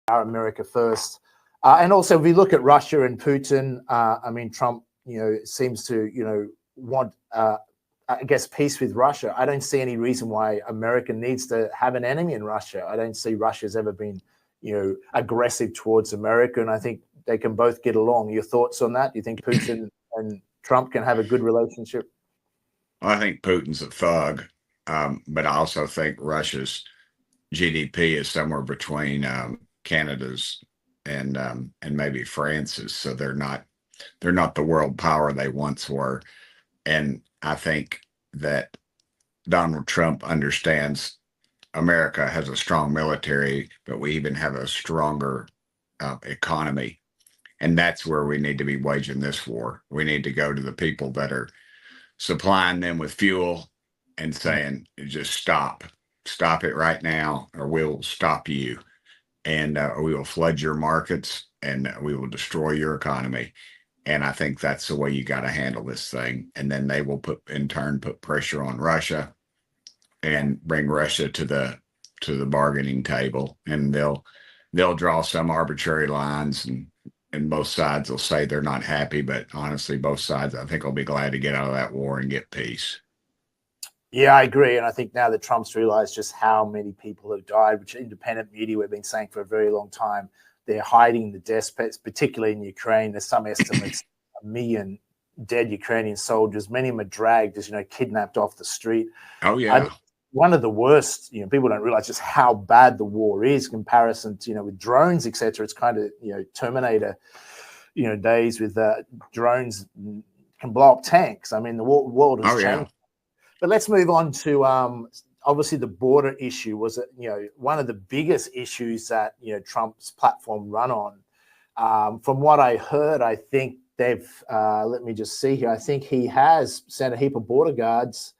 America first. And also, if we look at Russia and Putin, I mean, Trump, seems to, want, I guess, peace with Russia. I don't see any reason why America needs to have an enemy in Russia. I don't see Russia's ever been, aggressive towards America, and I think they can both get along. Your thoughts on that? Do you think Putin and Trump can have a good relationship? Well, I think Putin's a thug, but I also think Russia's GDP is somewhere between Canada's and maybe France's. So they're not the world power they once were. And I think that Donald Trump understands America has a strong military, but we even have a stronger economy. And that's where we need to be waging this war. We need to go to the people that are supplying them with fuel and saying, just stop it right now, or we'll stop you. And we will flood your markets, and we will destroy your economy. And I think that's the way you got to handle this thing. And then they will in turn put pressure on Russia and bring Russia to the bargaining table. And they'll draw some arbitrary lines, and both sides will say they're not happy. But honestly, both sides, I think, will be glad to get out of that war and get peace. Yeah, I agree. And I think now that Trump's realized just how many people have died, which independent media we've been saying for a very long time, they're hiding the deaths, particularly in Ukraine. There's some estimates, 1 million dead Ukrainian soldiers. Many of them are dragged, as kidnapped off the street. Oh, yeah. One of the worst, people don't realize just how bad the war is in comparison to, with drones, etc. It's kind of, Terminator, days with drones can blow up tanks. I mean, the world has changed. But let's move on to obviously the border issue was, one of the biggest issues that, Trump's platform run on. From what I heard, I think they've, let me just see here. I think he has sent a heap of border guards.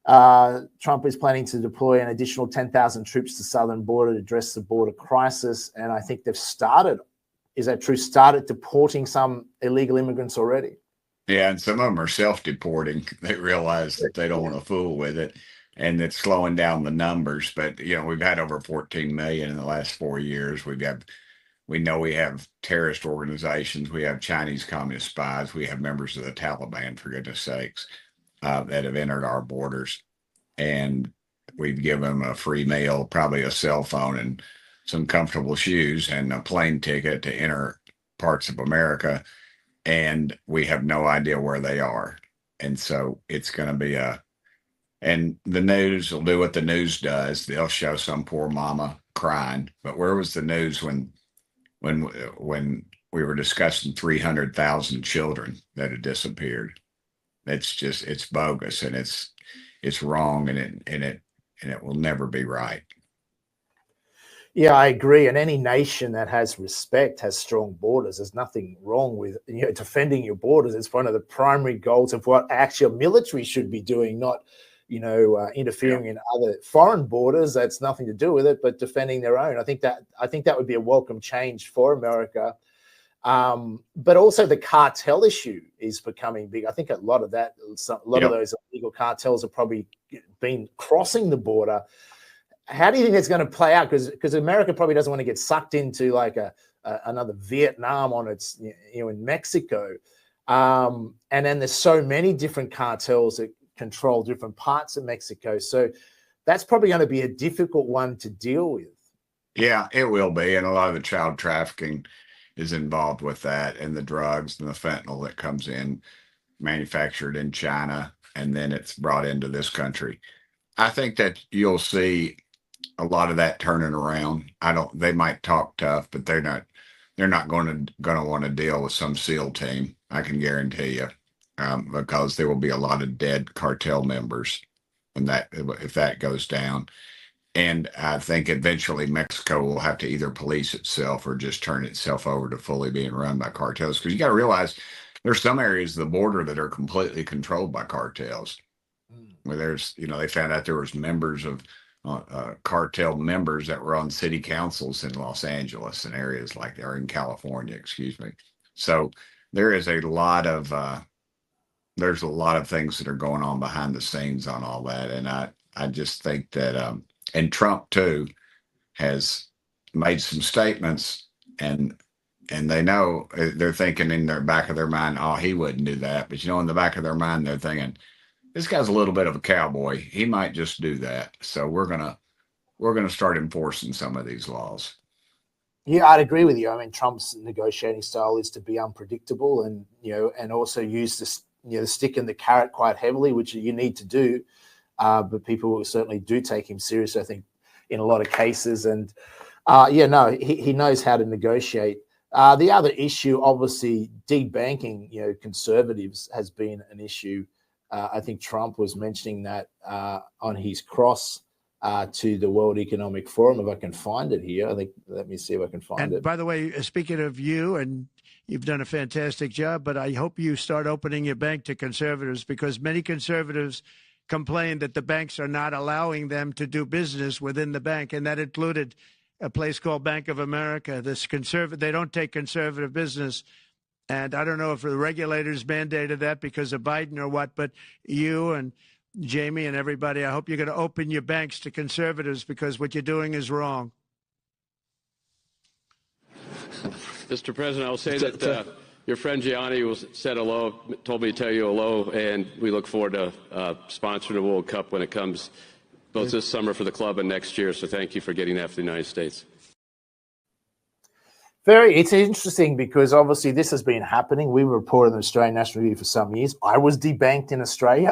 Trump is planning to deploy an additional 10,000 troops to the southern border to address the border crisis. And I think they've started, is that true, started deporting some illegal immigrants already. Yeah, and some of them are self-deporting. They realize that they don't want to fool with it, and it's slowing down the numbers. But, we've had over 14 million in the last 4 years. We know we have terrorist organizations. We have Chinese communist spies. We have members of the Taliban, for goodness sakes, that have entered our borders. And we've given them a free meal, probably a cell phone and some comfortable shoes and a plane ticket to enter parts of America. And we have no idea where they are. And so it's going to be and the news will do what the news does. They'll show some poor mama crying. But where was the news when we were discussing 300,000 children that had disappeared? It's bogus, and it's wrong, and it will never be right. Yeah, I agree. And any nation that has respect has strong borders. There's nothing wrong with defending your borders. It's one of the primary goals of what actually a military should be doing, not interfering in other foreign borders. That's nothing to do with it, but defending their own. I think that would be a welcome change for America. But also the cartel issue is becoming big. I think a lot of those illegal cartels have probably been crossing the border. How do you think that's going to play out? Because America probably doesn't want to get sucked into like another Vietnam on its, in Mexico. And then there's so many different cartels that control different parts of Mexico. So that's probably going to be a difficult one to deal with. Yeah, it will be. And a lot of the child trafficking is involved with that, and the drugs and the fentanyl that comes in manufactured in China, and then it's brought into this country. I think that you'll see a lot of that turning around. They might talk tough, but they're not going to want to deal with some SEAL team. I can guarantee you, because there will be a lot of dead cartel members if that goes down. And I think eventually Mexico will have to either police itself or just turn itself over to fully being run by cartels. Because you got to realize there's some areas of the border that are completely controlled by cartels. Where they found out there was members of cartel members that were on city councils in Los Angeles and areas like there in California, excuse me. So there's a lot of things that are going on behind the scenes on all that. And I just think that, and Trump too has made some statements, and they know, they're thinking in their back of their mind, oh, he wouldn't do that. But in the back of their mind, they're thinking, this guy's a little bit of a cowboy. He might just do that. So we're gonna start enforcing some of these laws. Yeah, I'd agree with you. I mean, Trump's negotiating style is to be unpredictable, and and also use this, the stick and the carrot quite heavily, which you need to do. But people certainly do take him seriously, I think, in a lot of cases. And he knows how to negotiate. The other issue, obviously, debanking, conservatives has been an issue. I think Trump was mentioning that on his cross to the World Economic Forum. If I can find it here, let me see if I can find it. And by the way, speaking of you, and you've done a fantastic job, but I hope you start opening your bank to conservatives, because many conservatives complain that the banks are not allowing them to do business within the bank, and that included a place called Bank of America. They don't take conservative business. And I don't know if the regulators mandated that because of Biden or what, but you and Jamie and everybody, I hope you're going to open your banks to conservatives, because what you're doing is wrong. Mr. President, I'll say that your friend Gianni said hello, told me to tell you hello, and we look forward to sponsoring the World Cup when it comes, both this summer for the club and next year. So thank you for getting that for the United States. It's interesting because obviously this has been happening. We reported in the Australian National Review for some years. I was debanked in Australia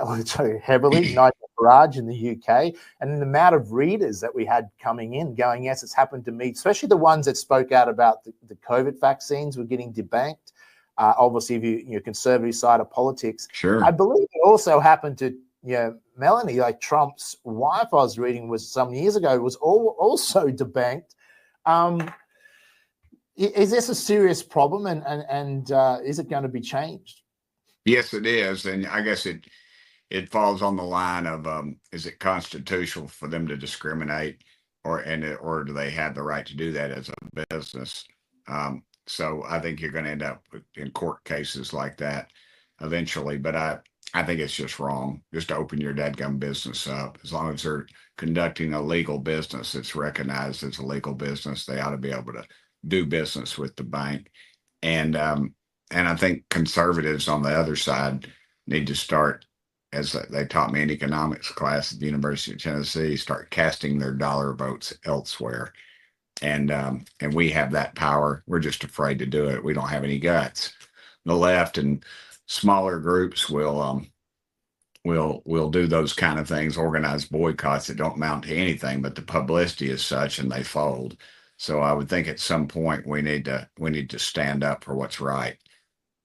heavily, Nigel Farage in the UK, and the amount of readers that we had coming in going, yes, it's happened to me, especially the ones that spoke out about the COVID vaccines were getting debanked. Obviously, if you're conservative side of politics. Sure. I believe it also happened to Melanie, like Trump's wife I was reading was some years ago, was also debanked. Is this a serious problem, and is it going to be changed? Yes, it is. And I guess it falls on the line of, is it constitutional for them to discriminate, or do they have the right to do that as a business? So I think you're going to end up in court cases like that eventually. But I think it's just wrong just to open your dadgum business up. As long as they're conducting a legal business, it's recognized as a legal business, they ought to be able to do business with the bank. And I think conservatives on the other side need to start, as they taught me in economics class at the University of Tennessee, start casting their dollar votes elsewhere. And we have that power. We're just afraid to do it. We don't have any guts. The left and smaller groups will do those kind of things, organize boycotts that don't amount to anything, but the publicity is such, and they fold. So I would think at some point we need to stand up for what's right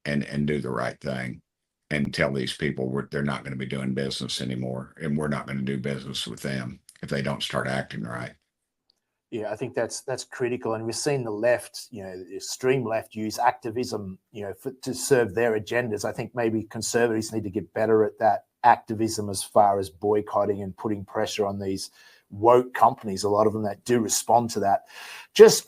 and do the right thing, and tell these people they're not going to be doing business anymore, and we're not going to do business with them if they don't start acting right. Yeah, I think that's critical, and we've seen the left, the extreme left, use activism, to serve their agendas. I think maybe conservatives need to get better at that activism as far as boycotting and putting pressure on these woke companies, a lot of them that do respond to that. Just